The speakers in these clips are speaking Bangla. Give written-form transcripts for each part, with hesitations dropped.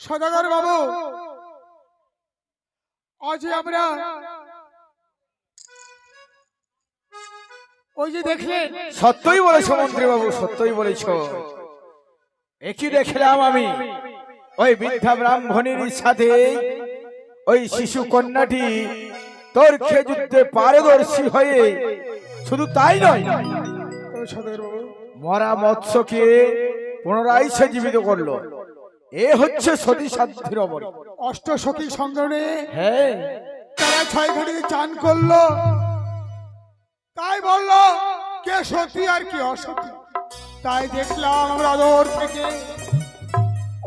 সদাগর বাবু, আজ আমরা ওই যে দেখলেন। সত্যই বলেছো মন্ত্রী বাবু, সত্যই বলেছো। একই দেখলাম আমি ওই বৃদ্ধা ব্রাহ্মণীর সাথে ওই শিশু কন্যাটি তর্কে যুদ্ধে পারদর্শী হয়ে, শুধু তাই নয়, সদাগর বাবু, মরা মৎস্যকে পুনরায় সে জীবিত করলো। এ হচ্ছে সতী সাধ্যের অবর। অষ্ট সখী সংগ্রহে হ্যাঁ, তারা 6 ঘটিতে চান করলো, তাই বললো কে সতী আর কি অসতী। তাই দেখলাম আমরা দূর থেকে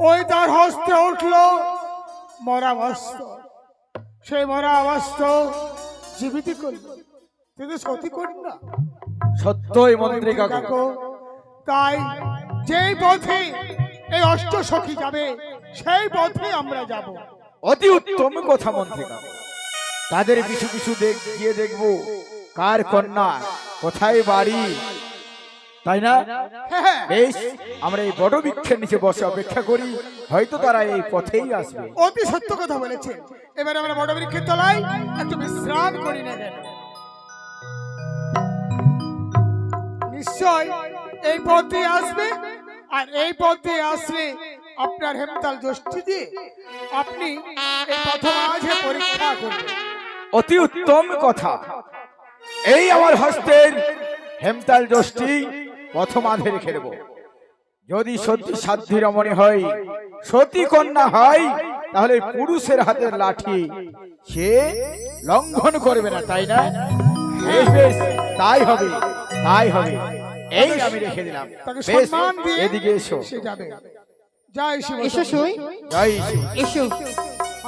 ওই তার হস্তে উঠলো মরা বস্ত্র, সেই মরা বস্ত্র জীবিত করলো, কিন্তু সতী কন্যা। সত্যই মন্ত্রী কাকু। তাই যেই পথে এই অষ্ট সখী যাবে সেই পথে আমরা যাব। অতি উত্তম কথা মন্ত্রী কাকু। তাদের পিছু পিছু গিয়ে দেখবো কার কন্যা, কোথায় বাড়ি, তাই না? হ্যাঁ, বেশ, আমরা এই বড় বৃক্ষের নিচে বসে অপেক্ষা করি, হয়তো তারা এই পথেই আসবে। অতি সত্য কথা বলেছেন। এবার আমরা বড় বৃক্ষের তলায় একটু বিশ্রাম করি না কেন? নিশ্চয় এই পথে আসবে, আর এই পথে আসলে আপনার হেমতাল দৃষ্টি দিয়ে আপনি এই পথ মাঝে পরীক্ষা করবেন। অতি উত্তম কথা। এই আমার হস্তের হেমতাল যষ্টি প্রথমাধে রেখে দেব। যদি সত্যি সাধ্যী রমণী হয়, সতী কন্যা হয়, তাহলে পুরুষের হাতের লাঠি সে লঙ্ঘন করবে না, তাই না? বেশ বেশ, তাই হবে, তাই হবে। এই আমি রেখে দিলাম। তাকে বেশ, সম্মান দিয়ে এদিকে এসো। সে যাবে। জয় শিব। এসো সই, জয় শ্রী। এসো।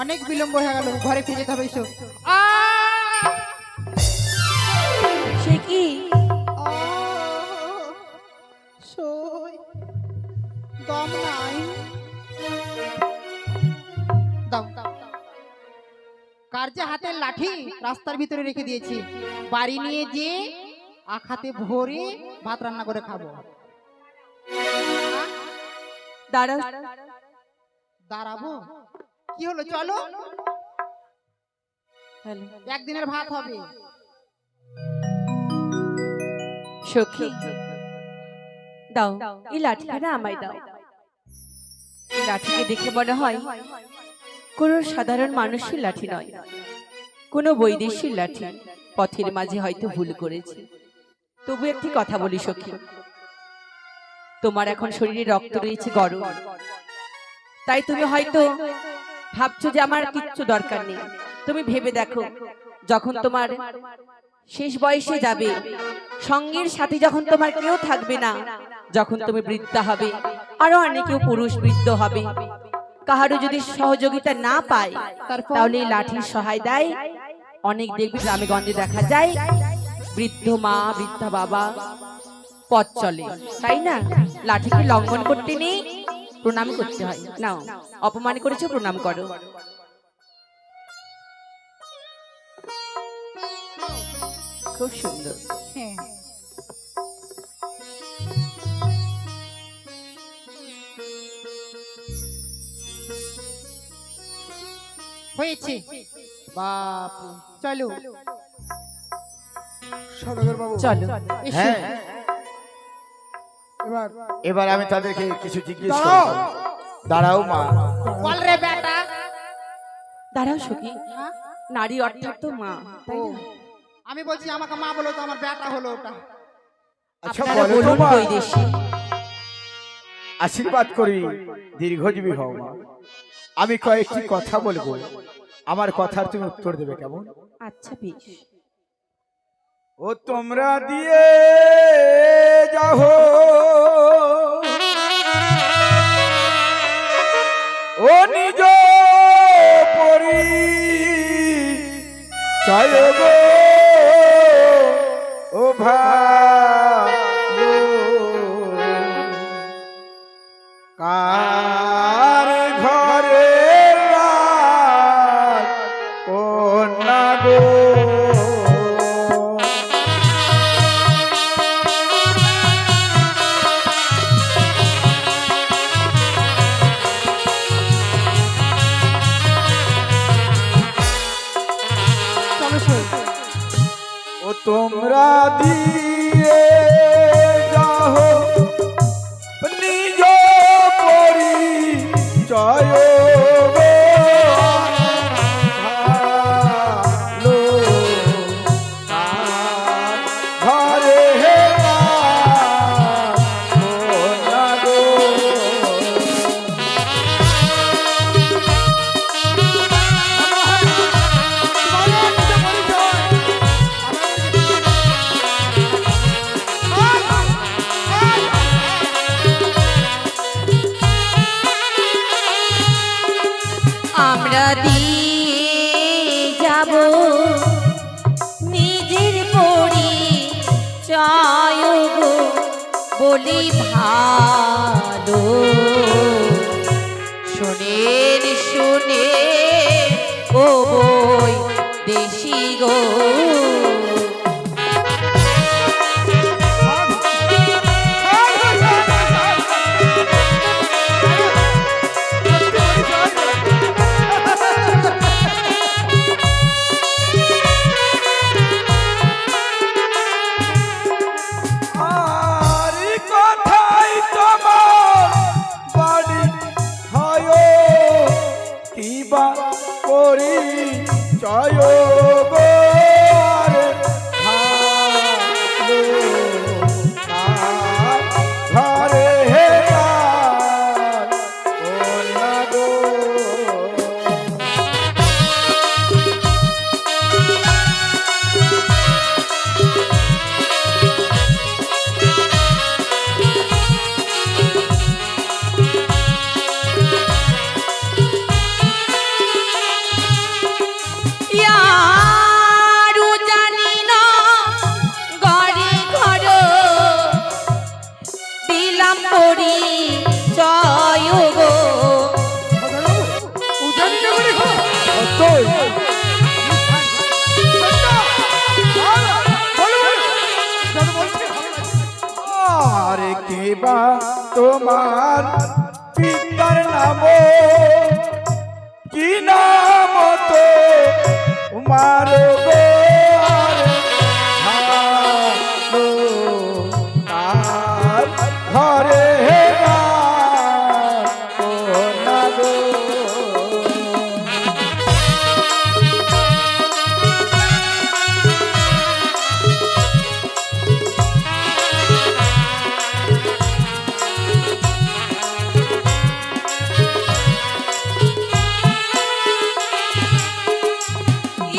অনেক বিলম্ব হয়ে গেল, ঘরে ফিরে যেতে হবে। এসো। সে কি? সই, দম নাই। দাও। কার যে হাতের লাঠি রাস্তার ভিতরে রেখে দিয়েছি, বাড়ি নিয়ে যে আখাতে ভরে ভাত রান্না করে খাবো। দাঁড়াবো? কি হলো, চলো। একদিনের ভাত হবে। সখী দাও, এই লাঠিখানা আমায় দাও। এই লাঠিকে দেখে মনে হয় কোনো সাধারণ মানুষের লাঠি নয়, কোনো বৈদেশির লাঠি। পথের মাঝে হয়তো ভুল করেছি। তবু একটি কথা বলি সখী, তোমার এখন শরীরে রক্ত রয়েছে গরম, তাই তুমি হয়তো ভাবছো যে আমার কিচ্ছু দরকার নেই। তুমি ভেবে দেখো, যখন তোমার শেষ বয়সে যাবে, সঙ্গের সাথে যখন তোমার কেউ থাকবে না, যখন তুমি বৃদ্ধা হবে, আরো অনেকেও পুরুষ বৃদ্ধ হবে, কাহারও যদি সহযোগিতা না পায়, তাহলে এই লাঠির সহায় দেয়। অনেক দেখবি গ্রামে গঞ্জে দেখা যায় বৃদ্ধ মা, বৃদ্ধা বাবা পথ চলে, তাই না? লাঠিকে লঙ্ঘন করতে নেই, প্রণাম করতে হয়। নাও, অপমান করেছো, প্রণাম করো। খুব সুন্দর। হ্যাঁ, হয়েছে। বাপ, চলো। সদাগর বাবু, চলো। এসো। হ্যাঁ, এবার এবার আমি তাদেরকে কিছু জিজ্ঞেস দাঁড়াও। করব। দাঁড়াও মা। বল রে বেটা। দাঁড়াও সখী, হ্যাঁ? নারী অর্থাৎ তো মা, তাই না? আমি বলছি আমাকে মা বলো তো, আমার বেটা হলো ওটা। আচ্ছা আপনারা বলো তো বলুন মা, বৈদেশী। আশীর্বাদ করি দীর্ঘজীবী হও মা। আমি কয়েকটি কথা বলবো, আমার কথার তুমি উত্তর দেবে, কেমন? আচ্ছা বেশ। ও তোমরা দিয়ে যাও ও নিজ পরি চায় গো ও ভাই কার ঘরে কন্যা গো তোমরা দিয়ে যাও নিজ পরিচয় গো। ভালো আর ঘরে না গো। আমরা দিয়ে যাব নিজের পরিচয় গো বলি ভালো শোনেন শুনে ও বই দেশি গো। আর কথাই তোমার বাড়ি হয় কিবা পরিচয় গো। ঘরে না গো। ইয়ারু জানি না গড়ে ঘর দিলাম পরিচয় গো। আরে কেবা তোমার পিতার নাম কি নাম তো তোমার গো। আর ঘরে না গো।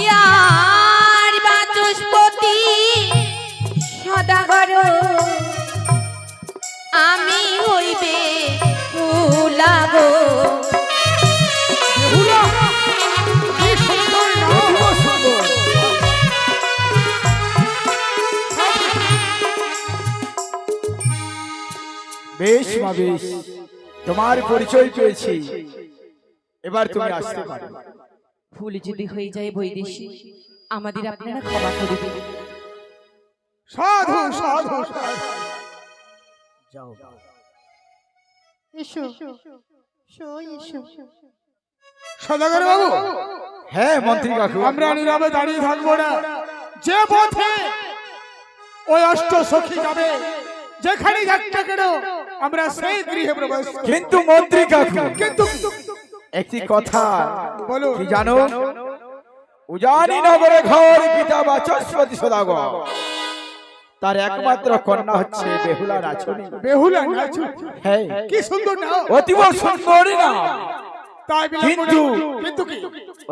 ইয়ার বাচস্পতি সদাগর আমি হইবে ফুলা গো। বেশ মা বেশ, তোমার পরিচয় পেয়েছি, এবার তুমি আসতে পারো। ভুল যদি হয়ে যায় বৈদেশী আমাদের আপনারা ক্ষমা করে দেবেন। সাধু সাধু সাধু। যাও। এসো এসো। সদাগর বাবু, হ্যাঁ মন্ত্রী কাকু। আমরা নীরবে দাঁড়িয়ে থাকবো না। যে পথে ওই অষ্ট সখী যাবে, যেখানে যাক না কেন আমরা সেই গৃহে প্রবেশ করব। কিন্তু মন্ত্রী কাকু, কিন্তু একটি কথা বলো। কি জানো? উজানি নগরে ঘর পিতা বাচস্পতি সদাগর, তার একমাত্র কন্যা হচ্ছে বেহুলা নাচনী। বেহুলা নাচু, হ্যাঁ, কি সুন্দর না, অতীব সুন্দরী না। তাই বিলাপ কিন্তু কিন্তু কি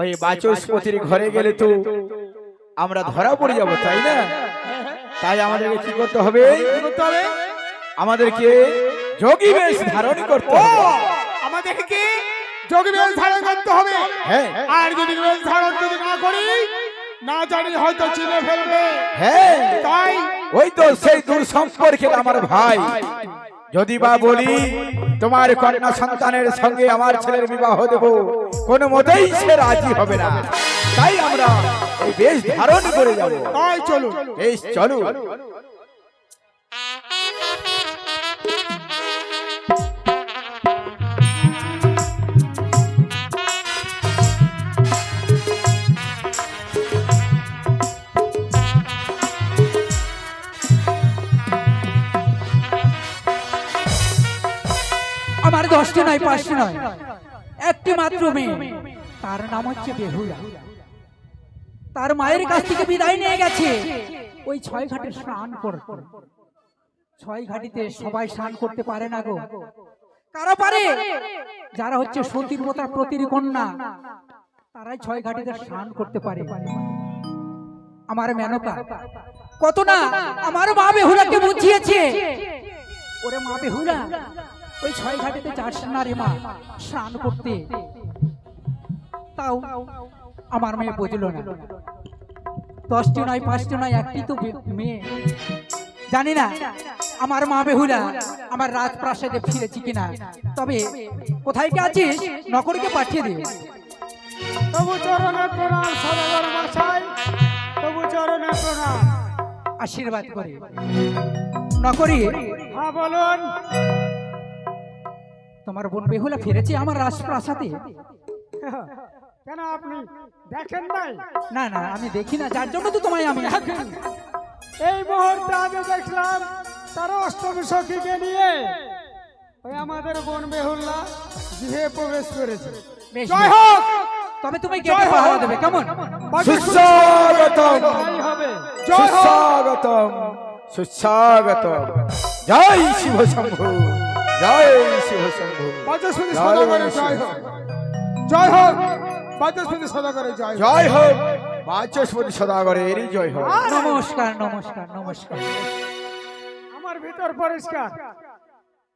ওই বাচস্পতির ঘরে গেলে তো আমরা ধরা পড়ে যাব, তাই না? তাই আমাদেরকে কি করতে হবে? কি করতে হবে? আমাদেরকে যোগী বেশ ধারণ করতে ও, হবে। আমাদেরকে যোগী বেশ ধারণ করতে হবে। হ্যাঁ আর যদি বেশ ধারণ যদি না করি, না জানি হয়তো চিনে ফেলবে। হ্যাঁ, তাই ওই তো সেই দূর সম্পর্কের আমার ভাই, যদি বা বলি তোমার কন্যা সন্তানের সঙ্গে আমার ছেলের বিবাহ দেব, কোনো মতেই সে রাজি হবে না। তাই আমরা এই বেশ ধারণ করে যাব। তাই চলুন। বেশ চলো। নয় 5টি নয়, একটি মাত্র মেয়ে, তার নাম হচ্ছে বেহুলা। তার মায়ের কাছ থেকে বিদায় নিয়ে গেছে ওই 6 ঘাটে স্নান করতে। 6 ঘাটিতে সবাই স্নান করতে পারে না গো। কারা পারে? যারা হচ্ছে সতীর মতো প্রতির কন্যা, তারাই 6 ঘাটিতে স্নান করতে পারে। আমার মেনকা কত না আমার মা বেহুলাকে বুঝিয়েছে, ওরে মা বেহুলা ওই 6 ঘাটিতে যাস না রে মা স্নান করতে। তাও আমার মেয়ে বুঝলো না। 10টি নয় 5টি নয়, একটি তো মেয়ে। জানি না আমার মা বেহুলা আমার রাজপ্রাসাদে ফিরেছি কিনা, তবে কোথায় কি আছিস নকরকে পাঠিয়ে দে। তবু চরণে প্রণাম সদাগর মশাই, তবু চরণে প্রণাম। আশীর্বাদ করে নকরি। হ্যাঁ বলুন। তোমার বোন বেহুলা ফিরেছে আমার রাজপ্রাসাদে? কেন আপনি দেখেন নাই? না না আমি দেখি না, যার জন্য তো তোমায় আমি এই মুহূর্তে আমি দেখলাম তার অষ্টমী সখীকে নিয়ে ওই আমাদের বোন বেহুল্লা গৃহে প্রবেশ করেছে। বেশ, জয় বেশ। হোক। তবে তুমি গেটে পাহারা দেবে কেমন? সুস্বাগতম, জয় হবে। জয় হোক। সুস্বাগতম, সুস্বাগতম। জয় শিব শম্ভু, জয় শিব শম্ভু, বাচস্পতি সদাগরের জয় হোক। জয় হোক। বাচস্পতি সদাগরের জয় হোক। জয় হোক। বাচস্পতি সদাগরের জয় হোক। নমস্কার নমস্কার নমস্কার। আমার ভিতর পরিষ্কার।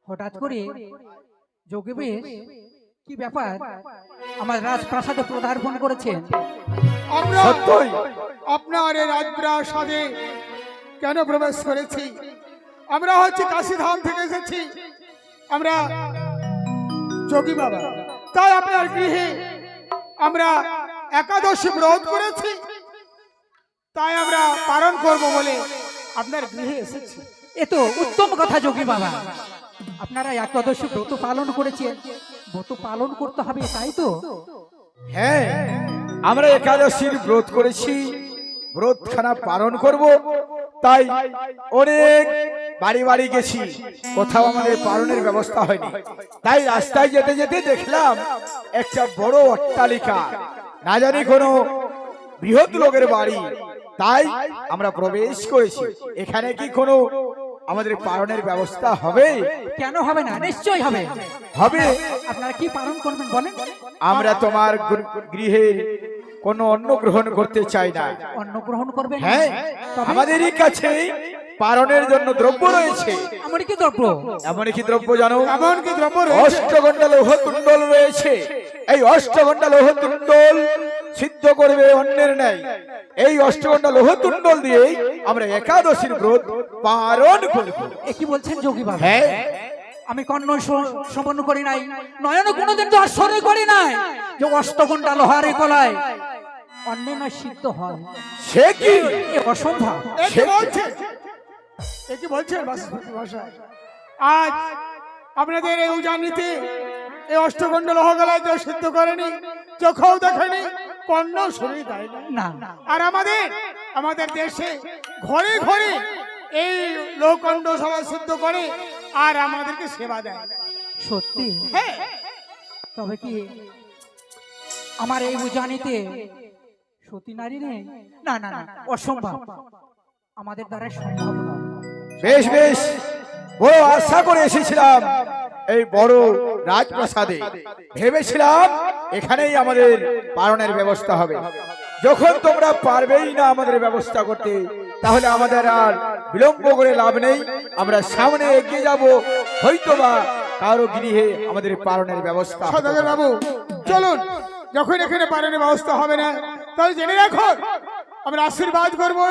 হঠাৎ করে যোগে বেশ কি ব্যাপার আমার রাজপ্রাসাদে পদার্পণ করেছেন? আমরা সত্যই আপনার এই রাজপ্রাসাদে কেন প্রবেশ করেছি? আমরা হচ্ছে কাশীধাম থেকে এসেছি, আমরা যোগী বাবা। তাই আপনার গৃহে আমরা একাদশী ব্রত করেছি, তাই আমরা পালন করব বলে আপনার গৃহে এসেছি। এ তো উত্তম কথা যোগী বাবা, আপনারা একাদশী ব্রত পালন করেছেন, ব্রত পালন করতে হবে তাই তো? হ্যাঁ, আমরা একাদশীর ব্রত করেছি, ব্রতখানা পালন করব। তাই অনেক বাড়ি বাড়ি গেছি, কোথাও আমাদের পালনের ব্যবস্থা হয়নি। তাই রাস্তায় যেতে যেতে দেখলাম একটা বড় অট্টালিকা, না জানি কোনো বৃহৎ লোকের বাড়ি। তাই আমরা প্রবেশ করেছি। এখানে কি কোনো আমাদের পালনের ব্যবস্থা হবে? কেন হবে না? নিশ্চয়ই হবে। হবে। আপনারা কি পালন করবেন বলেন? আমরা তোমার গৃহের কোনো অন্ন গ্রহণ করতে চাই না। অন্ন গ্রহণ করবেন? হ্যাঁ, তবে আমাদেরই কাছে পালনের জন্য দ্রব্য রয়েছে। আমার কি দ্রব্য? এমন কি দ্রব্য জানো? এমন কি দ্রব্য রয়েছে? অষ্টগন্ডা লৌহ কুণ্ডল রয়েছে। এই অষ্টগন্ডা লৌহ কুণ্ডল সিদ্ধ করবে অন্যের ন্যায়। এই অষ্টগন্ডা লৌহ কুণ্ডল দিয়ে আমরা একাদশীর ব্রত পালন করব। এ কি বলছেন যোগী বাবা? হ্যাঁ, আমি কর্ণ সম্পন্ন করি নাই, নয়ন কোনোদিন তো আশ্রয় করি নাই যে অষ্টঘণ্টা লোহারে কলায় অন্য নয় সিদ্ধ হয়। সে কি? এ অসম্ভব। এ কি বলছেন? এ কি বলছেন বাচস্পতি মশাই? আজ আপনাদের এই উজানিতে এই অষ্টগন্ড লোহগলায় কেউ সিদ্ধ করেনি, চোখেও দেখেনি, কর্ণ শুনে দেয় না। না আর আমাদের দেশে ঘরে ঘরে এই লোহকণ্ড সবাই সিদ্ধ করে আর আমাদেরকে সেবা দেয়। সত্যি? হ্যাঁ, তবে কি আমার এই উজানিতে সতী নারী নেই? না না না, অসম্ভব, আমাদের দ্বারা সম্ভব নয়। বেশ বেশ, বড় আশা করে এসেছিলাম এই বড় রাজপ্রাসাদে। ভেবেছিলাম এখানেই আমাদের পালনের ব্যবস্থা হবে। যখন তোমরা পারবেই না আমাদের ব্যবস্থা করতে, তাহলে আমাদের আর বিলম্ব করে লাভ নেই। আমরা সামনে এগিয়ে যাব, হয়তোবা কারো গৃহে আমাদের পালনের ব্যবস্থা হবে। সদাগর বাবু চলুন, যখন এখানে পালনের ব্যবস্থা হবে না, তাহলে জেনে রাখুন আমরা আশীর্বাদ করবো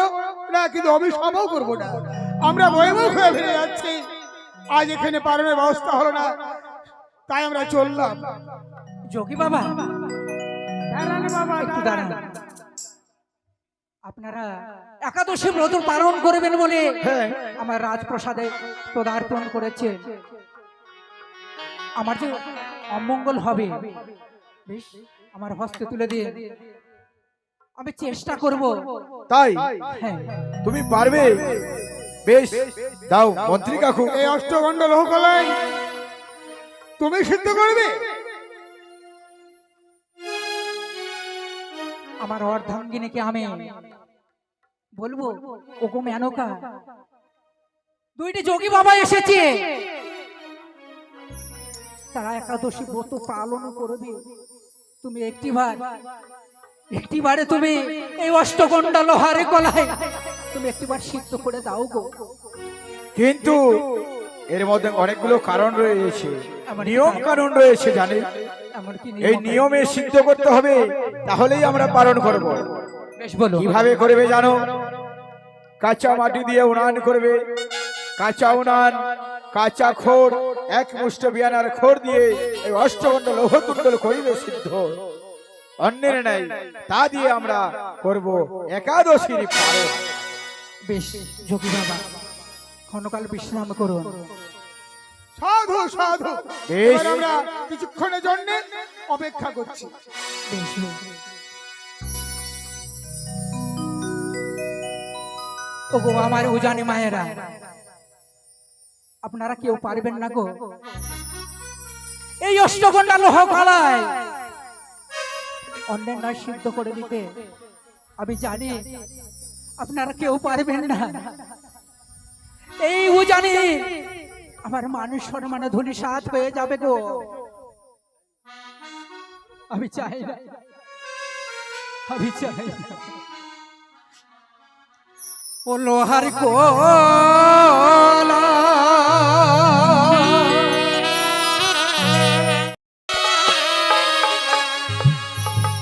না, কিন্তু অভিশাপও করবো না। আমরা বইমুখ হয়ে ফিরে যাচ্ছি। আজ এখানে পালনের ব্যবস্থা হলো না, তাই আমরা চললাম। যোগী বাবা দাঁড়ান বাবা, একটু দাঁড়ান। দাঁড়ান। আপনারা একাদশী ব্রত পালন করবেন বলে হ্যাঁ, আমার রাজপ্রাসাদে পদার্পণ করেছেন। আমার যে অমঙ্গল হবে, বেশ আমার হস্তে তুলে দিয়ে আমি চেষ্টা করব। তাই হ্যাঁ, তুমি পারবে? বেশ, দাও মন্ত্রী কাকু। এই অষ্টগণ্ড লোহকলাই তুমি সিদ্ধ করবে? আমার অর্ধাঙ্গিনীকে আমি বলবো, ওগো মেনকা, দুইটি যোগী বাবা এসেছে, তারা একাদশী ব্রত পালন করবে। তুমি একটিবারে তুমি এই অষ্টগন্ডা লোহারে গলায় তুমি একটিবার সিদ্ধ করে দাও গো। কিন্তু এর মধ্যে অনেকগুলো কারণ রয়েছে, নিয়ম কারণ রয়েছে জানেন। এমনকি এই নিয়মে সিদ্ধ করতে হবে, তাহলেই আমরা পালন করব। বেশ বলো। কিভাবে করবে জানো? কাঁচা মাটি দিয়ে উনান করবে, কাঁচা উনান, কাঁচা খোর, এক মুষ্ট বিয়ানার খোর দিয়ে এই অষ্টগন্ড লৌহতুণ্ডল করিবে সিদ্ধ, অন্যের নাই তা দিয়ে আমরা করব একাদশীর পালন। বেশ যোগী বাবা, ক্ষণকাল বিশ্রাম করুন। সাধু সাধু, বেশ। এবার আমরা কিছুক্ষণের জন্য অপেক্ষা করছি। বেশ বেশ। ওগো আমার উজানি মায়েরা, আপনারা কেউ পারবেন না গো এই অষ্টগন্ডা লোহ গলায় অন্যের নয় সিদ্ধ করে দিতে। আমি জানি আপনারা কেউ পারবেন না। এই উজানি আমার মানুষ সম্মানে ধনী সাথ হয়ে যাবে গো। আমি চাই না, আমি চাই না। ও লোহার কোলা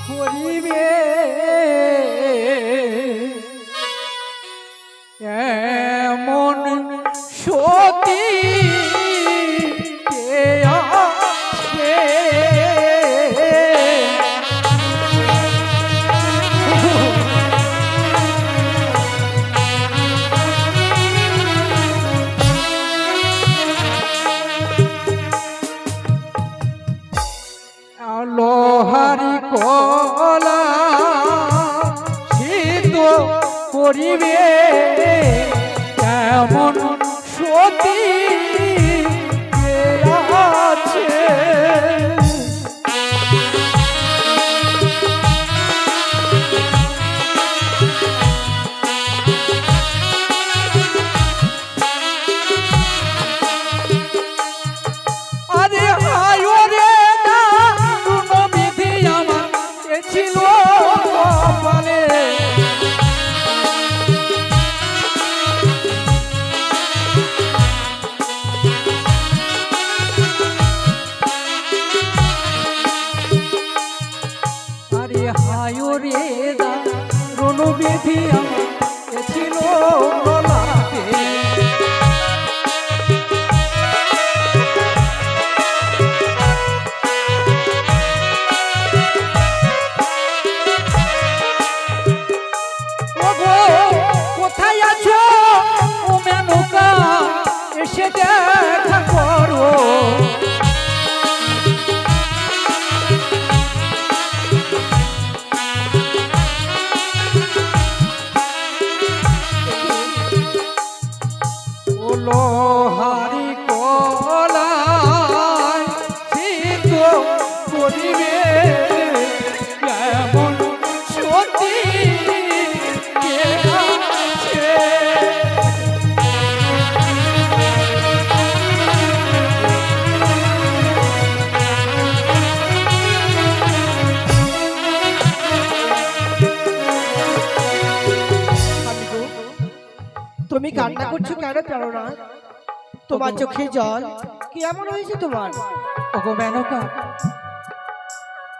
করিবে এমন সতী কে আছে? লোহারি কলা সিদ্ধ করিবে এমন সতী কে আছে? আরে হায় রে না বিধি আমার এ ছিল কপালে। আরে হায় রে না বিধি আমার এ ছিল গলাতে। কোথায় আছো ও মেনকা, এসে দেখা করো। ও লোহারি কলায় সিদ্ধ করিবে এমন সতী কে আছে? তুমি কান্না করছো কেন প্রেরণা? তোমার চোখে জল কি এমন হয়েছে তোমার? ওগো মেনকা,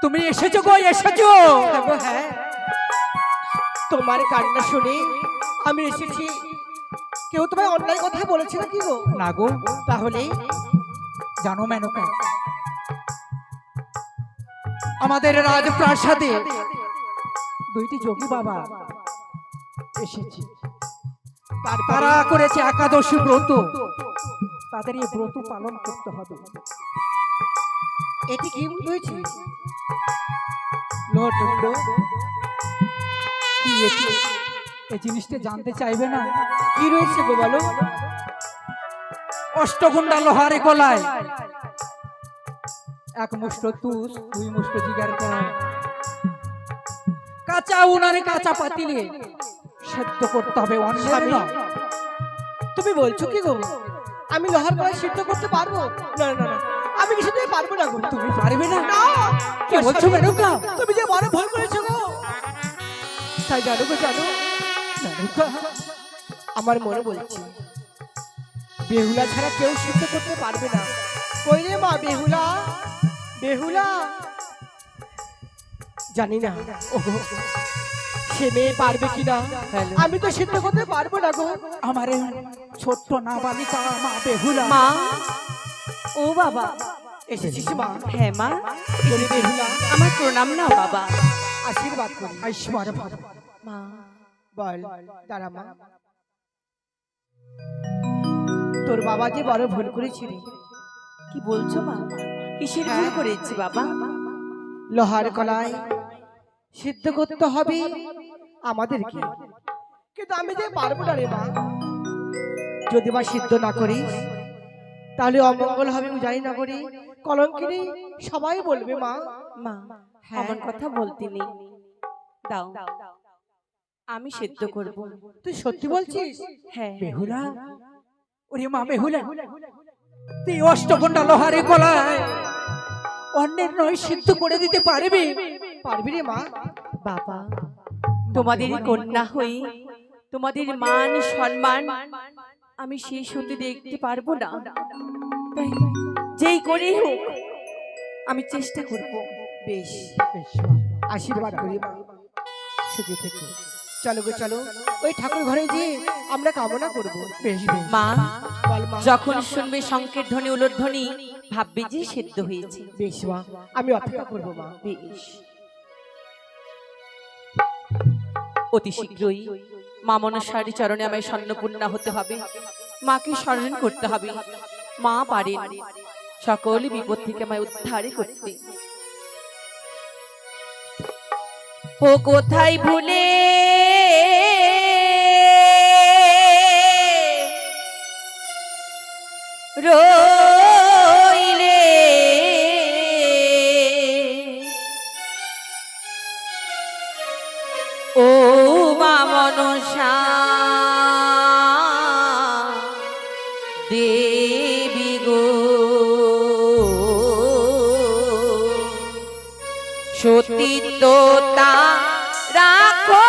তুমি এসেছো গো, এসেছো। হ্যাঁ, তোমার কান্না শুনে আমি এসেছি। কেউ তোমায় অন্যায় কথা বলেছে নাকি গো? না গো। তাহলে জানো মেনকা, আমাদের রাজপ্রাসাদে দুইটি যোগী বাবা এসেছে, তারা করেছে একাদশী ব্রত। তাদের এই ব্রত পালন করতে হবে। এটি কি হয়েছে? লোহতুণ্ড, কি এই জিনিসটা জানতে চাইবে না? কি রয়েছে গো বলো? অষ্টগন্ডা লোহারে গলায় এক মুষ্ট তুষ 2 মুষ্ট জিগার কর। কাঁচা উনানে কাঁচা পাতিলে সেদ্ধ করতে হবে, অন্যের স্বামী, নয়। তুমি বলছো কি গো আমি লোহার কড়াই সিদ্ধ করতে পারবো? না না না, আমি কিছু দিয়ে পারবো না গো। তুমি পারবে না? না, কি বলছো মেনকা? তুমি যে বড় ভুল করেছো গো। তাই জানো গো, জানো মেনকা, আমার মনে বলছে বেহুলা ছাড়া কেউ সিদ্ধ করতে পারবে না। কই রে মা বেহুলা, বেহুলা? জানি না ওগো, সে মেয়ে পারবে কিনা। আমি তো সিদ্ধ করতে পারবো না গো। আমার এই ছোট্ট নাবালিকা মা বেহুলা। মা, ও বাবা। এসেছিস মা? হ্যাঁ মা, বলি বেহুলা, আমার প্রণাম নাও বাবা। আশীর্বাদ করি। আইসবার মা, বল, দাঁড়া মা। তোর বাবা যে বড় ভুল করেছিল। কি বলছো মা? কিসের ভুল করেছি বাবা? লোহার কলাই সিদ্ধ করতে হবে আমাদেরকে, কিন্তু আমি যে পারবো না রে মা। যদি মা সিদ্ধ না করিস তাহলে অমঙ্গল হবে, আমি জানি না করি কলঙ্কিনী সবাই বলবে মা। মা, হ্যাঁ। এমন কথা বলতে নেই। দাও, আমি সেদ্ধ করব। তুই সত্যি বলছিস? হ্যাঁ। বেহুলা, ওরে মা বেহুলা, তুই অষ্টকন্ডা লোহারে গলায় অন্যের নয় সিদ্ধ করে দিতে পারবি? পারবি রে মা? বাবা, তোমাদের কন্যা হয়ে তোমাদের মান সম্মান আমি শেষ হতে দেখতে পারবো না। তাই যেই করে হোক আমি চেষ্টা করব। বেশ বেশ মা, আশীর্বাদ করি মা, সুখে থেকো। চলো গো চলো, ওই ঠাকুর ঘরে গিয়ে আমরা কামনা করবো। বেশ বেশ। মা, বল মা। যখন শুনবে শঙ্কের ধ্বনি উলধ্বনি ভাববে যে সেদ্ধ হয়েছে। বেশ মা, আমি অপেক্ষা করবো মা। বেশ। অতি শীঘ্রই মা মনসার চরণে আমায় স্বর্ণপূর্ণা হতে হবে। মাকে স্মরণ করতে হবে। মা পারেন সকল বিপদ থেকে আমায় উদ্ধার করতে। ও কোথায় ভুলে রইলে ও মা মনসা দেবী গো, সতীত্বতা রাখো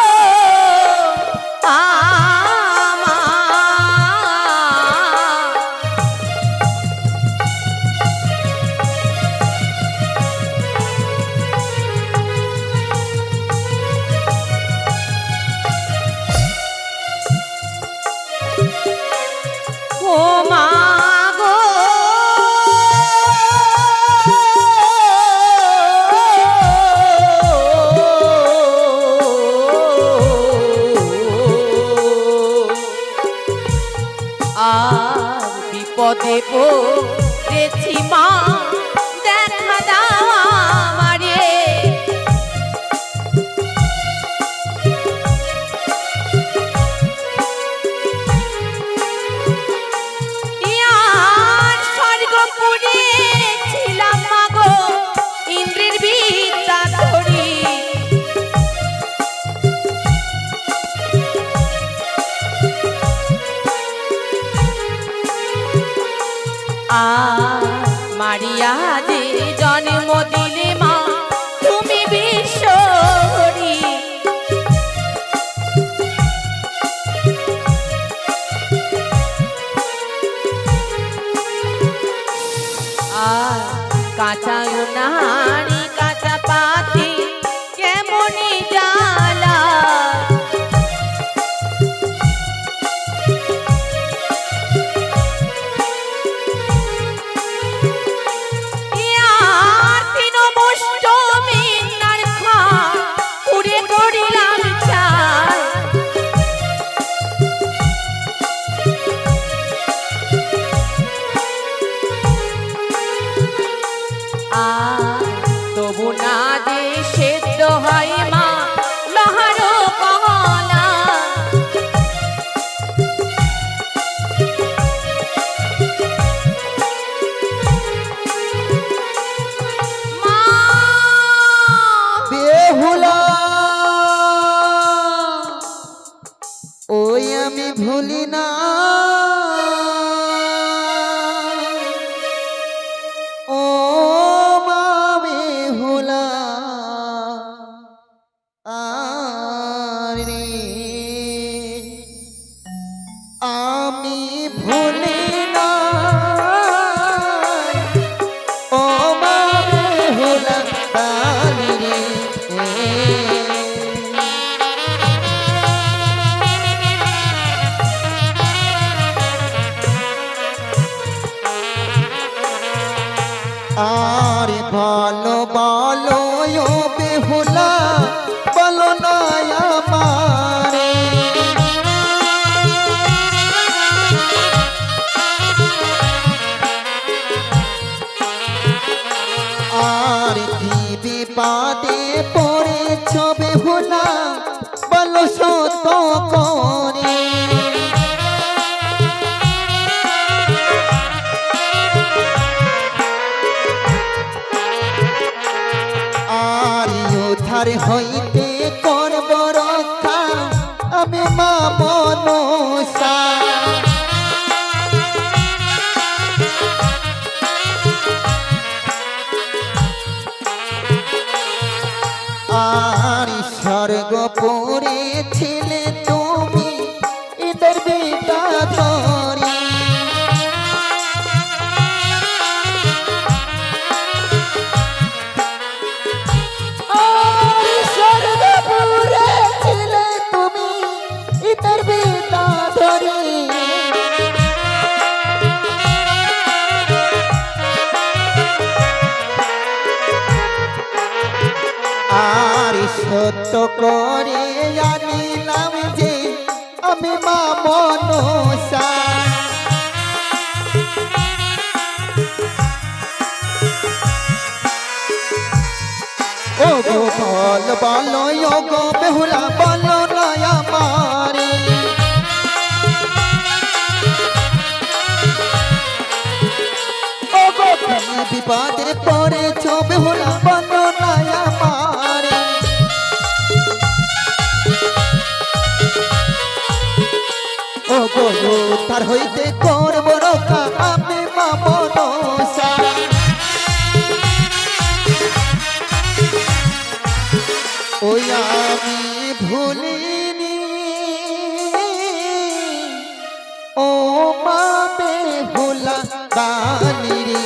ও মা গো, আর বিপদে পড়েছি মা, দেখা দাও আমারে। ইয়ার স্বর্গপুরে ছিলাম মাগো, ইন্দ্রের বিদ্যা ধরি। মারিয়া যে জন্ম দিলে মা তুমি বিশ্বরি। কাঁচা নারী কাঁচা পাতি কেমনি জ্বালা, তবু না যে সেদ্ধ হয় মা লোহার কলা। ভুলি না ও মা বেহুলা আরে আমি ভুলি না ও মা বেহুলা আরে আর বলো বলো ও বেহুলা বলো না আমারে আর কি বিপদে পড়েছ বেহুলা বলো সত করে আর উদ্ধার হইতে করব রক্ষা আমি মা মনসা আর স্বর্গপুরে ছিলে তুমি এদের বেটা ধরি আর স্বর্গপুরে ছিলে তুমি এদের বেটা ধরি আর সত্য করে জানিলাম যে আমি মা মনসা ও গো বল বলো ও গো বেহুলা বলো না আমারে ও গো তুমি বিপদের পড়েছ বেহুলা বলো না আমারে ও গো তার হইতে করব রক্ষা আমি মা মনসা ওই আমি ভুলিনি ও মা বেহুলা বানি রে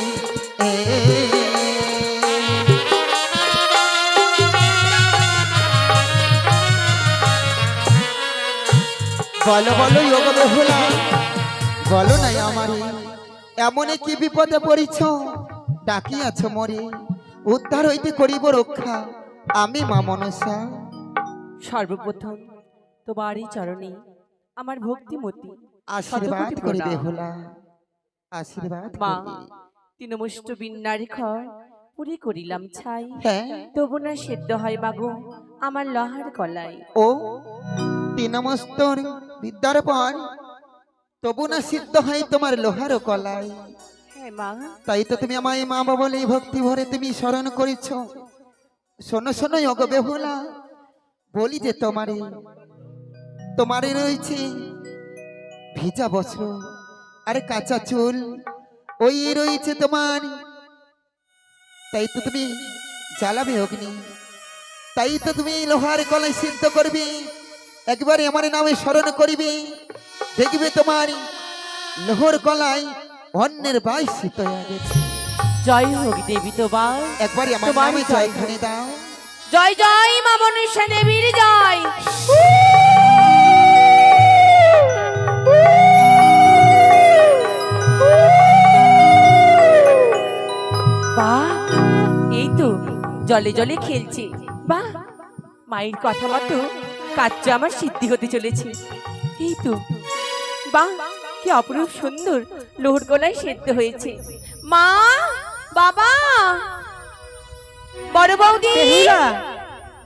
বলো বলো ও গো বেহুলা বলো না আমারে এমন কি বিপদে পড়িছ ডাকিয়াছ মরে উদ্ধার হইতে করিব রক্ষা আমি মা মনসা সর্বপ্রথম তোমারই চরণে আমার ভক্তিমতী আশীর্বাদ শতকোটি করি প্রণাম। বেহুলা আশীর্বাদ মা করি তৃণমুষ্ট বিন্যার ঘর পুরি করিলাম ছাই হ্যাঁ তবু না সেদ্ধ হয় মাগো আমার লহার কলাই ও তিনমস্তর বিদ্যার পর তবু না সিদ্ধ হয় তোমার লোহার কলাই হ্যাঁ মা তাই তো তুমি আমায় মা বলে ভক্তি ভরে তুমি স্মরণ করেছ শোনো শোনো ওগো বেহুলা বলি যে তোমারে রয়েছে ভিজা বস্ত্র আর কাঁচা চুল ওই রয়েছে তোমার তাই তো তুমি জ্বালাবে অগ্নি তাই তো তুমি লোহার কলাই সিদ্ধ করবে একবারে আমার নামে স্মরণ করিবে দেখবে তোমার লোহার কলাই অন্যের বাই শীত হয়ে গেছে জয় হোক দেবী তোমার একবারে আমার তোমার নামে জয় জয়খানি দাও জয় জয় মা মনসা দেবীর জয় বাহ এই তো জলে জলে খেলছে বাহ মায়ের কথা মতো কাজ আমার সিদ্ধি হতে চলেছে এই তো বাহ কি অপরূপ সুন্দর লোহর গলায় সেদ্ধ হয়েছে মা বাবা বড় বৌদি বেহুলা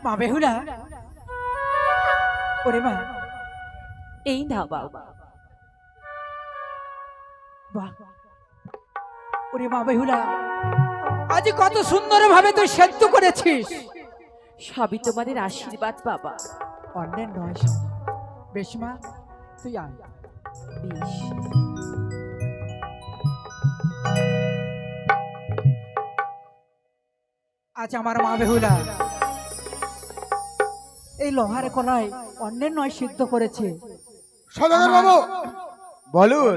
মা বেহুলা ওরে মা এই না বাবা বাহ ওরে মা বেহুলা আজ কত সুন্দর ভাবে তুই সেদ্ধ করেছিস সবই তোমাদের আশীর্বাদ বাবা অন্যের নয় বেশ মা তুই আয় বিষ। আজ আমার মা বেহুলা এই লোহার কলাই অন্যের নয় সিদ্ধ করেছে। সদাগর বাবু বলুন।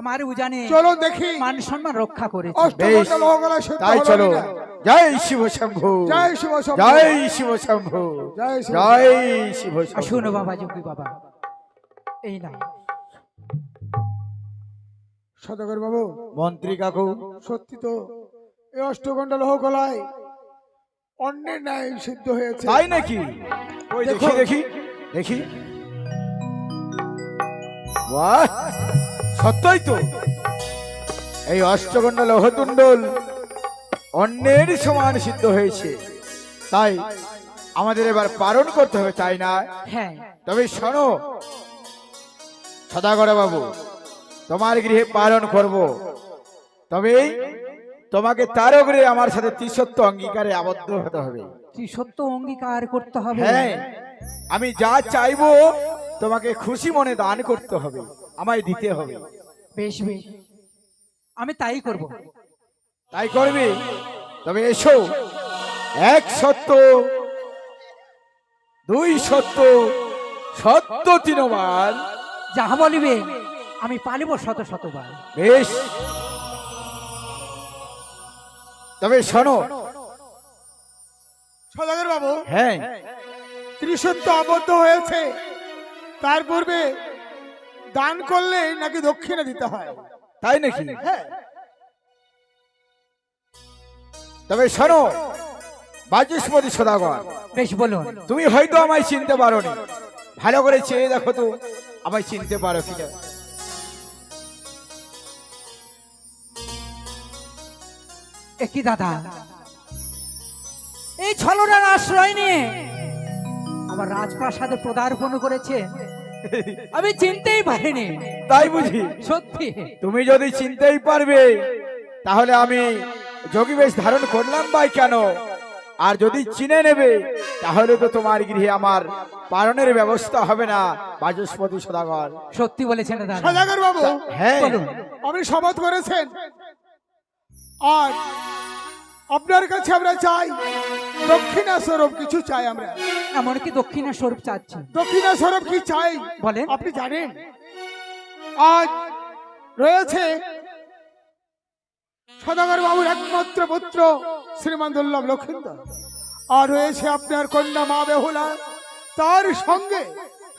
আমার উজানে চলো দেখি মান সম্মান রক্ষা করেছে। অষ্টঘণ্টা লোহগলা সিদ্ধ তাই হলো চলো। কিনা। জয় শিব শম্ভু, জয় শিব শম্ভু। জয় শিব শম্ভু, জয় শিব জয় শিব শম্ভু। আসুন বাবা, যোগী বাবা, এই না সদাগর বাবু, মন্ত্রী কাকু, সত্যি তো এই অষ্টঘণ্টা লোহগলায় অন্যের ন্যায় সিদ্ধ হয়েছে। তাই নাকি? ওই দেখি দেখো। দেখি দেখি। বাহ, সত্যই তো এই অষ্টগণ্ড লৌহতুণ্ডল অন্যের সমান সিদ্ধ হয়েছে। তাই আমাদের এবার পালন করতে হবে, তাই না? হ্যাঁ তবে শোনো সদাগর বাবু, তোমার গৃহে পালন করব, তবে তোমাকে তার অগ্রে আমার সাথে ত্রিসত্য অঙ্গীকারে আবদ্ধ হতে হবে। তুই সত্য অঙ্গীকার করতে হবে। হ্যাঁ, আমি যা চাইবো তোমাকে খুশি মনে দান করতে হবে, আমায় দিতে হবে। বেশ বেশ, আমি তাই করব। তাই করবে? তবে এসো, এক সত্য, দুই সত্য, সত্য তিনবার। যাহা বলিবে আমি পালিব শত শতবার। বেশ, তবে শোনো। সদাগর বাবু, হ্যাঁ, ত্রিসত্য আবদ্ধ হয়েছে, তার পূর্বে দান করলে নাকি দক্ষিণা দিতে হয়। তাই নাকি? হ্যাঁ, তবে শোনো বাচস্পতি সদাগর, বেশ বলুন। তুমি হয়তো আমায় চিনতে পারোনি, ভালো করে চেয়ে দেখো তো আমায় চিনতে পারো কিনা। একই দাদা, এই ছলনার আশ্রয় নিয়ে আমার রাজপ্রাসাদে পদার্পণ করেছে, আমি চিনতেই পারিনি। তাই বুঝি? সত্যি তুমি যদি চিনতেই পারবে তাহলে আমি যোগী বেশ ধারণ করলাম ভাই কেন? আর যদি চিনে নেবে তাহলে তো তোমার গৃহে আমার পালনের ব্যবস্থা হবে না বাচস্পতি সদাগর। সত্যি বলেছেন দাদা। সদাগর বাবু, হ্যাঁ, বলুন। আপনি শপথ করেছেন, আর আপনার কাছে আমরা চাই দক্ষিণা স্বরূপ কিছু চাই। আমরা এমনকি দক্ষিণা স্বরূপ চাচ্ছি। দক্ষিণা স্বরূপ কি চাই বলেন। আপনি জানেন? আজ রয়েছে সদাগর বাবুর একমাত্র পুত্র শ্রীমান দুর্লভ লক্ষিন্দর, আর রয়েছে আপনার কন্যা মা বেহুলা, তার সঙ্গে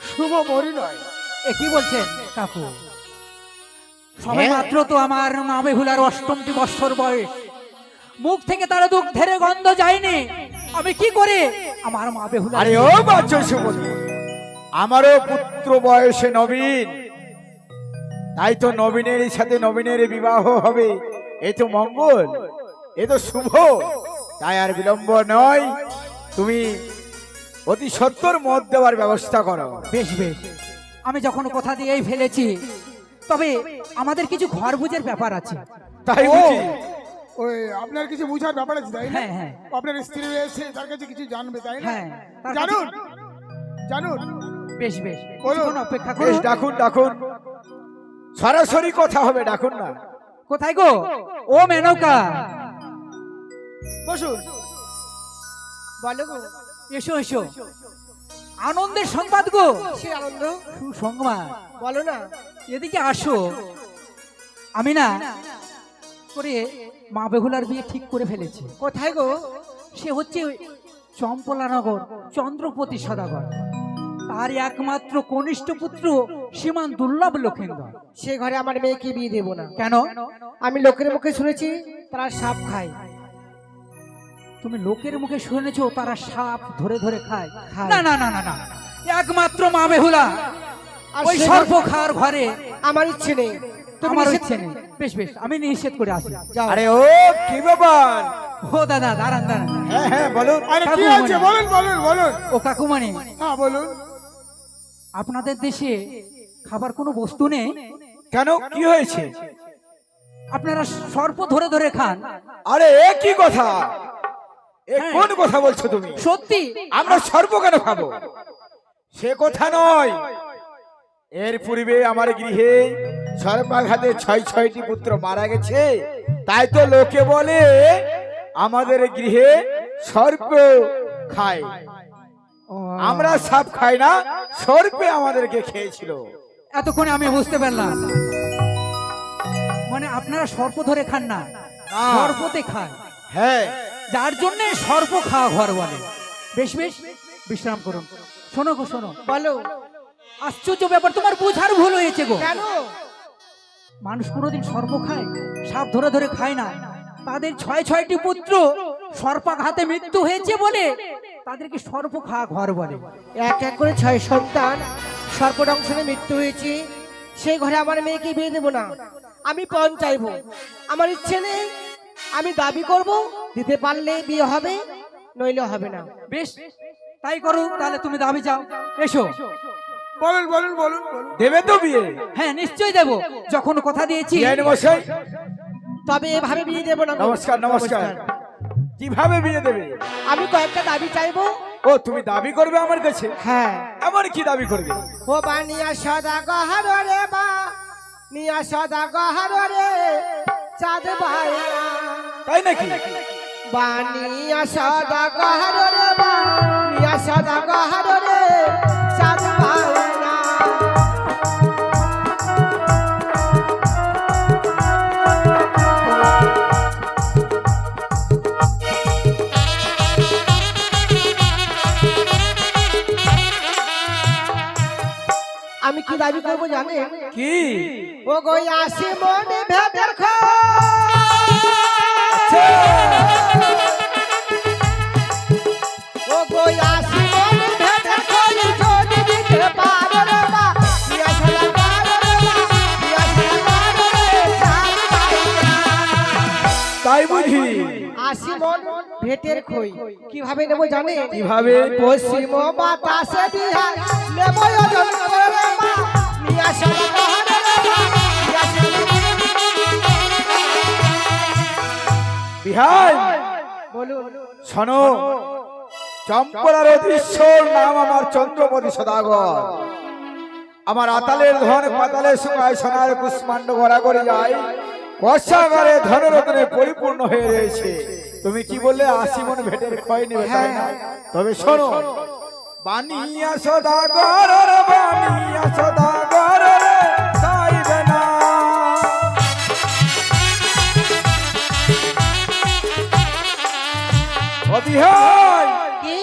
শুভ পরিণয়। একই বলছেন কাকু? সবে হ্যাঁ। মাত্র তো আমার মা বেহুলার ৮টি বৎসর বয়স, মুখ থেকে তার দুগ্ধের গন্ধ যায়নি, আমি কি করে আমার মা বেহুলা? আরে ও বাচস্পতি, আমারও পুত্র বয়সে নবীন, তাই তো নবীনের সাথে নবীনের বিবাহ হবে। এ তো মঙ্গল, এ তো শুভ, তাই আর বিলম্ব নয়, তুমি অতি সত্বর মত দেওয়ার ব্যবস্থা করো। বেশ বেশ, আমি যখন কথা দিয়েই ফেলেছি, তবে আমাদের কিছু ঘর বুঝের ব্যাপার আছে। তাই ও, বুঝি? ওই আপনার কিছু বুঝার ব্যাপার আছে, তাই না? হ্যাঁ, হ্যাঁ। আপনার স্ত্রী রয়েছে, তার কাছে কিছু জানবে, তাই না? হ্যাঁ, তার কাছে- জানুন, জানুন। বেশ বেশ, বলুন। কিছুক্ষণ অপেক্ষা বেশ, করুন। ডাকুন ডাকুন, সরাসরি কথা হবে, ডাকুন না। কোথায় গো ও মেনকা? বসুন। বলো গো, এসো এসো, আনন্দের সংবাদ গো, সে আনন্দ, সুসংবাদ। বলো না। এদিকে আসো। আমি না করে মা বেহুলার বিয়ে ঠিক করে ফেলেছি। কোথায় গো? সে হচ্ছে চম্পলানগর চন্দ্রপতি সদাগর, তার একমাত্র কনিষ্ঠ পুত্র শ্রীমান দুর্লভ লক্ষেন্দর। সে ঘরে আমার মেয়েকে বিয়ে দেবো না। কেন? আমি লোকের মুখে শুনেছি তারা সাপ খায়। তুমি লোকের মুখে শুনেছো তারা সাপ ধরে ধরে খায়? খায়। না না না না না, একমাত্র মা বেহুলা আর ওই সে সর্প খাওয়ার ঘরে। আমার ইচ্ছে নেই। তুমি আমার নিষেধ- ইচ্ছে নেই। বেশ বেশ, আমি নিষেধ করে আসি। যাও। আরে ও কি ব্যাপার? ও দাদা, দাঁড়ান দাঁড়ান। হ্যাঁ হ্যাঁ বলুন। আরে কি কাকুমণি। আছে বলুন, বলুন, বলুন। ও কাকুমানি, হ্যাঁ বলুন। আপনাদের দেশে খাবার কোনো বস্তু নেই? কেন, কি হয়েছে? আপনারা সর্প ধরে ধরে খান? আরে এ কি কথা? এ হ্যাঁ। কোন কথা বলছো তুমি? সত্যি? আমরা সর্প কেন খাবো? সে কথা নয়, এর পূর্বে আমার গৃহে সর্বাঘাতে 6টি পুত্র মারা গেছে, তাই তো লোকে বলে আমাদের গৃহে সর্প খায়। আমরা সাপ খাই না, সর্পে আমাদেরকে খেয়েছিল। এতক্ষণে আমি বুঝতে পারলাম, মানে আপনারা সর্প ধরে খান না, না। সর্পতে খান, হ্যাঁ, যার জন্য সর্প খাওয়া ঘর বলে। বেশ বেশ, বিশ্রাম করুন। শোনো গো শোনো, বলো আশ্চর্য ব্যাপার, তোমার বোঝার ভুল হয়েছে গো। কেন? মানুষ কোনোদিন সর্প খায়? সাপ ধরে ধরে খায় না। তাদের 6টি পুত্র সর্পাঘাতে মৃত্যু হয়েছে বলে তাদেরকে সর্প খাওয়া ঘর বলে। এক এক করে 6 সন্তান সর্পদংশনে মৃত্যু হয়েছে, সেই ঘরে আমার মেয়েকে বিয়ে দেবো না, আমি পণ চাইবো। আমার ইচ্ছে নেই, আমি দাবি করব, দিতে পারলে বিয়ে হবে, নইলে হবে না। বেশ, তাই করো তাহলে, তুমি দাবি যাও। এসো। বলুন বলুন বলুন বলুন। দেবে তো বিয়ে? হ্যাঁ নিশ্চয়ই দেবো, যখন কথা দিয়েছি। বিআইন মশাই, তবে এভাবে বিয়ে দেবো না গো। নমস্কার নমস্কার। কিভাবে বিয়ে দেবে? আমি কয়েকটা দাবি চাইবো। ও, তুমি দাবি করবে আমার কাছে? হ্যাঁ। এমন কি দাবি করবে? ও বা নিয়া সদা গহর রে বা, নিয়া সদা গহর রে চাঁদ ভাইয়া। তাই নাকি? বা নিয়া সদা গহর রে বা, নিয়া সদা গহর রে চাঁদ ভাইয়া। আমি কি দাবি করবো জানেন? কি? ও গো আসি মনে ভেতর ও গো আসি মনে ভেতর যদি দিতে পারো রে বা, নিয়া সদা পারো রে বা, নিয়া সদা পারো রে চাঁদ ভাইয়া। তাই বুঝি? আসি মন ভেটের খই কিভাবে নেবো জানে? কিভাবে? পশ্চিম বাতাসে বিহার নেবো ওজন করে রে মা, নিয়া সদা পারো রে বা, নিয়া সদা। বিহাই, বলুন। শোনো, চম্পলার অধীশ্বর নাম আমার চন্দ্রপতি সদাগর। আমার আতালের ধন পাতালে শুকায়, সোনার কুষ্মাণ্ড ভরা করে যায়, কষাগারে ধনরত্নে পরিপূর্ণ হয়ে রয়েছে। তুমি কি বললে? 80 মণ ভেটের ক্ষয় নেবে, তাই না? তবে শোনো, বানিয়া সদাগর রে, বানিয়া সদাগর রে, চাইবে না। ও বিহাই, কি?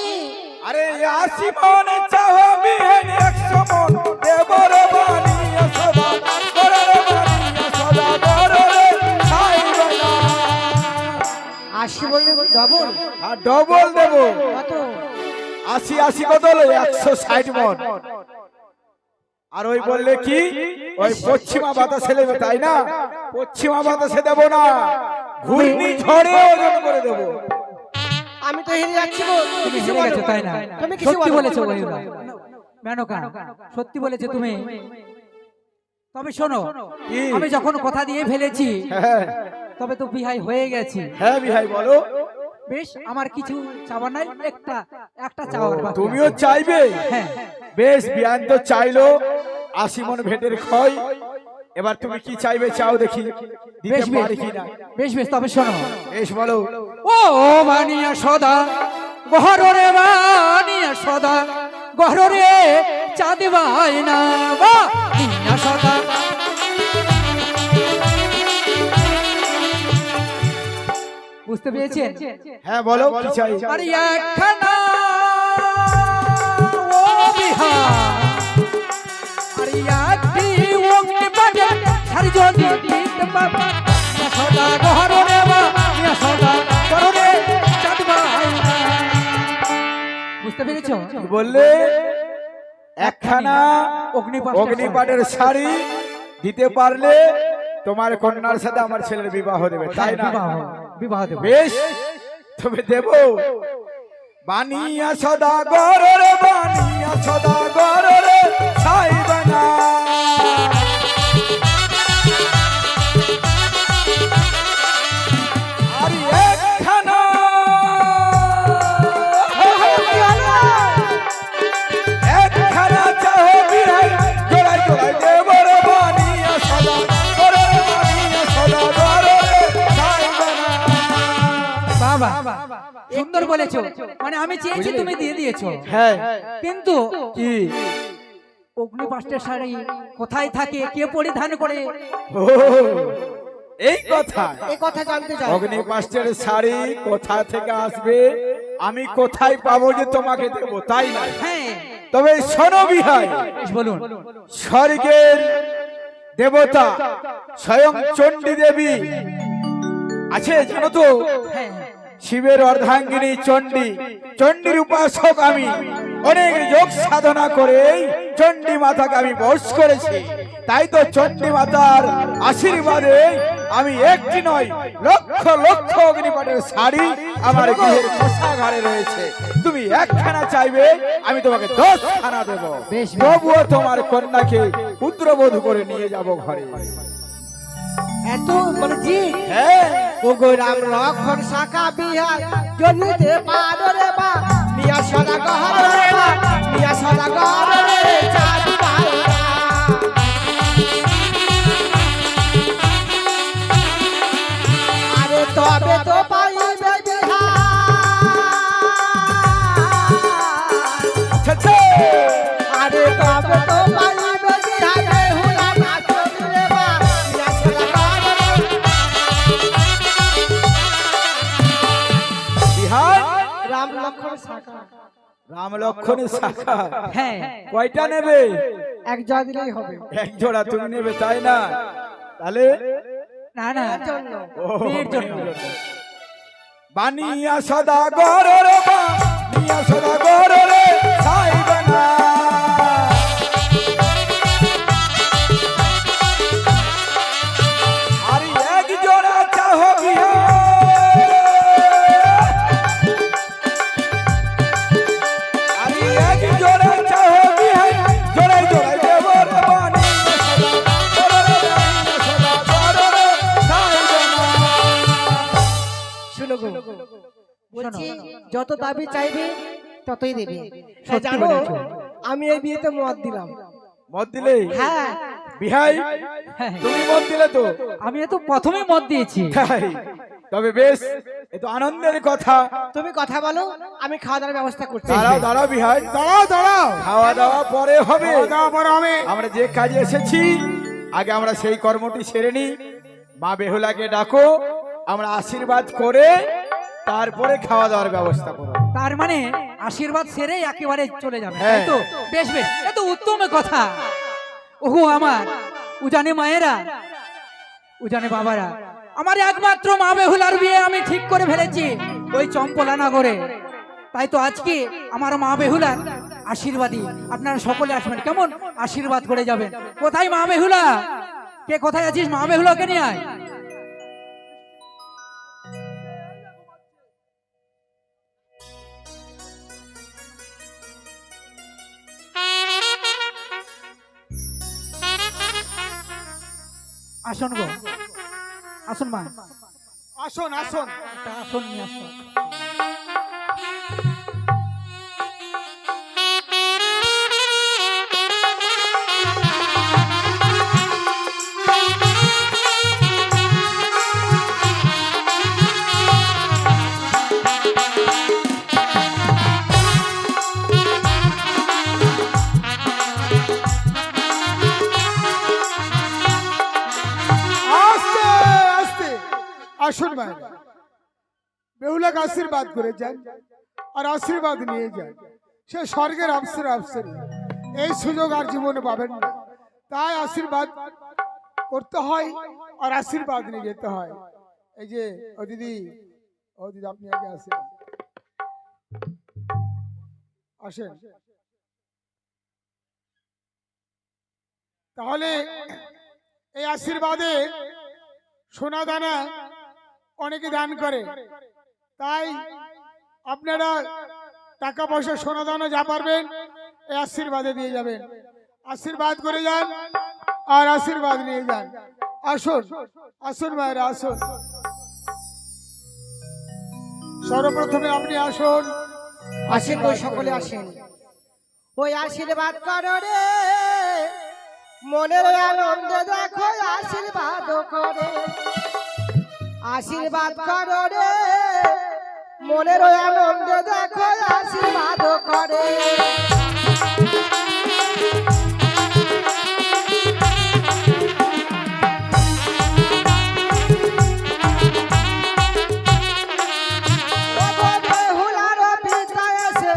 আরে 80 মণ চাও বিহাই, 100 মণ দেব রে, বানিয়া সদাগর রে, বানিয়া সদাগর রে, চাইবে না। আসি বললে ডবল? আর ডবল দেব। কত? 80 কত হলো? 160 মণ। আর ওই বললে কি? ওই পশ্চিমা বাতাসে নেবে, তাই না? পশ্চিমা বাতাসে দেব না, ঘূর্ণি ঝড়ে ওজন করে দেব। আমি তো হেরে যাচ্ছি গো। তুমি হেরে গেছো তাই না? তুমি কিছু সত্যি বলো। বলেছো মহিলা। মেনকা, সত্যি বলেছে তুমি। তবে শোনো, কি? আমি যখন কথা দিয়ে ফেলেছি, হ্যাঁ তবে তো বিহাই হয়ে গেছি। হ্যাঁ বিহাই, বলো। বেশ, আমার কিছু চাওয়া নাই, একটা চাওয়ার বাকি তুমিও আছে। চাইবে? হ্যাঁ। বেশ, বিয়ান তো চাইলো 80 মণ ভেটের ক্ষয়। এবার তুমি কি চাইবে? চাও দেখি, দিতে বেশ বেশ, পারি কিনা। বেশ বেশ, তবে শোনো। বেশ, বলো। ও বানিয়া সদা গহর রে, বানিয়া সদা গহর রে চাঁদ ভাইনা, বানিয়া সদা। বুঝতে পেরেছেন? হ্যাঁ বলো, কি চাই? আরে একখানা ও বিহার, আরে একটি অগ্নি পাটে ছাড়ি যদি দিতে পারবা, নিয়া সদা গহর রে বা, নিয়া সদা গহর রে চাঁদ ভাইনা। বুঝতে পেরেছো? কি বললে? একখানা অগ্নিপাটের শাড়ি দিতে পারলে তোমার কন্যার সাথে আমার ছেলের বিবাহ দেবে, তাই না? বিবাহ দেব। বেশ, তবে দেব। বানিয়া সদাগর রে, বানিয়া সদাগর রে, চাইবে না। আরে একখানা একখানা চাও বিহাই, জোড়ায় জোড়ায় সুন্দর বলেছো, মানে আমি চেয়েছি তুমি দিয়ে দিয়েছো, হ্যাঁ কিন্তু কি অগ্নিপাষ্টের শাড়ি কোথায় থাকে, কে পরিধান করে? ও, এই কথা। এই কথা জানতে চাই। অগ্নিপাষ্টের শাড়ি কোথা থেকে আসবে, আমি কোথায় পাবো যে তোমাকে দেবো, তাই না? হ্যাঁ তবে শোনো বিহাই, বেশ বলুন। স্বর্গের দেবতা স্বয়ং চণ্ডী দেবী আছে জানো তো? হ্যাঁ শিবের অর্ধাঙ্গিনী চণ্ডী, চণ্ডীর উপাসক আমি। অনেক যোগ সাধনা করে চণ্ডী মাতাকে আমি বশ করেছি। তাই তো চণ্ডী মাতার আশীর্বাদে আমি একটি নয় লক্ষ লক্ষ অগ্নিপাটের শাড়ি আমার গৃহের কোষাগারে রয়েছে। তুমি একখানা চাইবে, আমি তোমাকে 10খানা দেবো। বেশ, বেশ। তবুও তোমার কন্যাকে পুত্রবধূ করে নিয়ে যাব ঘরে। এত বলছি হ্যাঁ, ওগো রাম লক্ষণ শাখা বিহার জলিতে পারো রে বা মিয়া সদা গহর রে বা মিয়া সদা গহর রে চাঁদ পায়রা। আরে তবে তো পাইবে বিহার, আচ্ছা, আচ্ছা। আরে তবে তো পাইবে বিহার বেহুলা নাচন রে বা মিয়া সদা গহর রে। বিহার রাম লক্ষণ শাখা রাম লক্ষণের শাখা হ্যাঁ কয়টা নেবে? এক জোড়া দিলেই হবে। এক জোড়া তুমি নেবে, তাই না? তাহলে না না জন্য ও, মেয়ের জন্য। বানিয়া সদা গরে বানিয়া সদা গরে সাইবে না। আরে এক জোড়া চাহ বিহার, আরে এক জোড়া চাহ বিহার, জোড়াই জোড়াই দেব রে বানিয়া সদা গরে, বানিয়া সদা গরে সাইবে না। শুনো গো, বলছি যত দাবি চাইবে ততই দেবে। সত্যি জানো বলেছো। আমি এই বিয়েতে মত দিলাম। মত দিলে? হ্যাঁ বিহাই হ্যাঁ, তুমি মত দিলে তো? আমি তো প্রথমে মত দিয়েছি। তাই? তবে বেশ, এ তো আনন্দের কথা। তুমি কথা বলো, আমি খাওয়া দাওয়ার ব্যবস্থা করছি। দাঁড়াও দাঁড়াও বিহাই, দাঁড়াও দাঁড়াও, খাওয়া দাওয়া পরে হবে। খাওয়া দাওয়া পরে হবে। আমরা যে কাজে এসেছি আগে আমরা সেই কর্মটি সেরে নি। মা বেহুলাকে ডাকো, আমরা আশীর্বাদ করে তারপরে খাওয়া দাওয়ার ব্যবস্থা করো। তার মানে আশীর্বাদ সেরে একেবারে চলে যাবে, হ্যাঁ। তাই তো? বেশ বেশ, এ তো উত্তম কথা। ওহো আমার উজানে মায়েরা, উজানে বাবারা, আমার একমাত্র মা বেহুলার বিয়ে আমি ঠিক করে ফেলেছি ওই চম্পলা নগরে। তাই তো আজকে আমার মা বেহুলার আশীর্বাদী আপনারা সকলে আসবেন, কেমন আশীর্বাদ করে যাবেন। কোথায় মা বেহুলা? কে কোথায় আছিস? মা বেহুলাকে নিয়ে আয়। আসুন গো, আসুন মা, আসুন আসুন। একটা আসন নিয়ে আসুন। আস্তে আস্তে আসুন ভাই, বেহুলাকে আশীর্বাদ করে যান আর আশীর্বাদ নিয়ে যান। সে স্বর্গের আফসর আফসর, এই সুযোগ আর জীবনে পাবেন না। তাই আশীর্বাদ করতে হয় আর আশীর্বাদ নিয়ে যেতে হয়। এই যে ও দিদি, ও দিদি আপনি আগে আসেন, আসেন। তাহলে এই আশীর্বাদে সোনা দানা অনেকে দান করে, তাই আপনারা টাকা পয়সা সোনা দানা যা পারবেন এই আশীর্বাদে দিয়ে যাবেন। আশীর্বাদ করে যান আর আশীর্বাদ নিয়ে যান। আসুন আসুন ভাইরা আসুন, সর্বপ্রথমে আপনি আসুন। আসেন ওই সকলে আসেন। ওই আশীর্বাদ করো রে, মনের আনন্দে দেখো আশীর্বাদ করে। আশীর্বাদ করো রে, মনের ওই আনন্দে দেখো আশীর্বাদ করে। ওগো বেহুলার পিতা এসে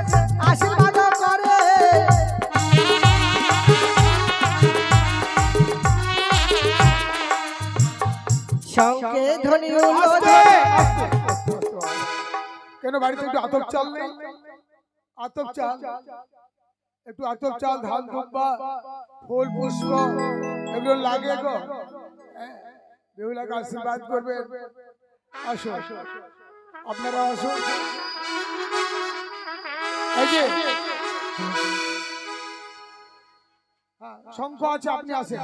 আশীর্বাদ করে। শঙ্কে ধ্বনি উল্লো আস্তে, ধরে। আস্তে, আস্তে, আস্তে। কেন বাড়িতে একটু আতপ চাল নেই? আতপ চাল, একটু আতপ চাল, ধান দুব্বা, ফুল পুষ্প এগুলো লাগে গো। হ্যাঁ, বেহুলাকে আশীর্বাদ করবে। আসো, আপনারা আসুন। এই যে, হ্যাঁ, শঙ্খ আছে, আপনি আসেন।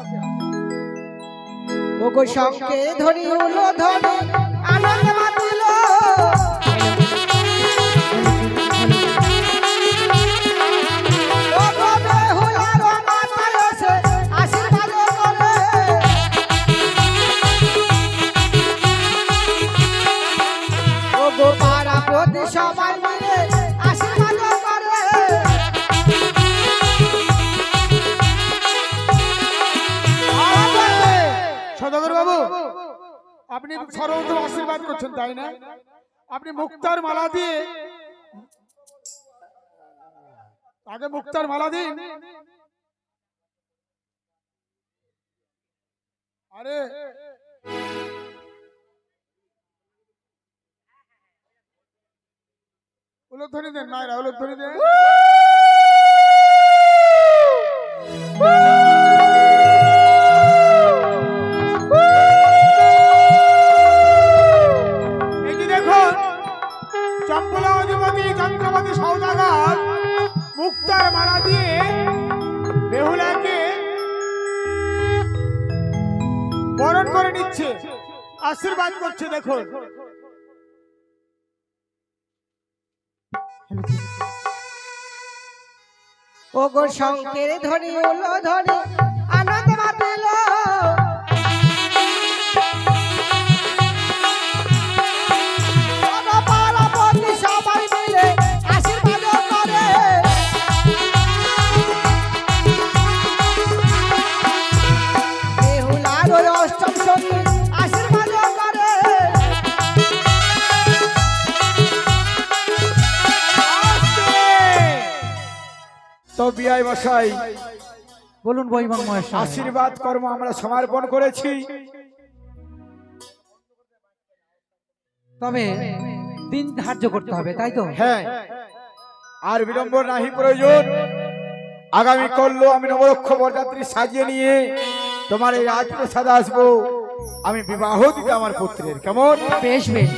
ওগো শঙ্কে ধ্বনি উল্লো ধরে আনন্দ মাতিল। ওগো বেহুলার মাতা এসে আশীর্বাদ করে। ওগো পাড়া প্রতি সবাই মিলে আশীর্বাদ করে। সদাগর বাবু, আপনি সর্বপ্রথম আশীর্বাদ করছেন তাই না? আপনি মুক্তার মালা দিয়ে আগে মুক্তার মালা দিন। আরে উলধ্বনি দেন, মায়েরা উলধ্বনি দেন। এই যে দেখুন, চম্পলা অধিপতি চন্দ্রপতি সৌদাগর মুক্তার মালা দিয়ে বেহুলাকে বরণ করে নিচ্ছে, আশীর্বাদ করছে। দেখুন, ওগো শঙ্কের ধ্বনি উল্লো ধরে আনন্দ মাতিল। ওগো পাড়াপতি সবাই মিলে আশীর্বাদ করে। বেহুলার ওই অষ্টম সঙ্গী আশীর্বাদ করে। তো বিআই মশাই, বলুন বৈমাং মহাশয়। আশীর্বাদ কর্ম আমরা সমর্পণ করেছি। তবে দিন ধার্য করতে হবে, তাই তো? হ্যাঁ, আর বিলম্ব নাহি প্রয়োজন। আগামী করলো আমি নবরক্ষ বরযাত্রী সাজিয়ে নিয়ে তোমার এই রাজপ্রাসাদে আসবো। আমি বিবাহ দিতে আমার পুত্রের, কেমন? বেশ বেশ,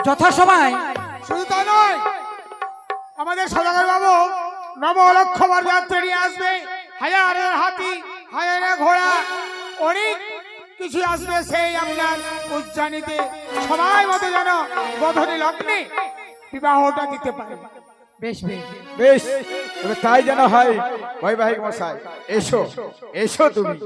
যথাসময় শুধু তা নয়, আমাদের সদাগর বাবু নব লক্ষ বরযাত্রী নিয়ে আসবে। হাজারের হাতি, হাজারের ঘোড়া, অনেক কিছু আসবে সেই আপনার উজ্জানিতে। সবাই মতো যেন বধনী লগ্নে বিবাহটা দিতে পারে। বেশ বেশ। বেশ, তবে তাই যেন হয়। বৈবাহিক মশাই, এসো এসো তুমি।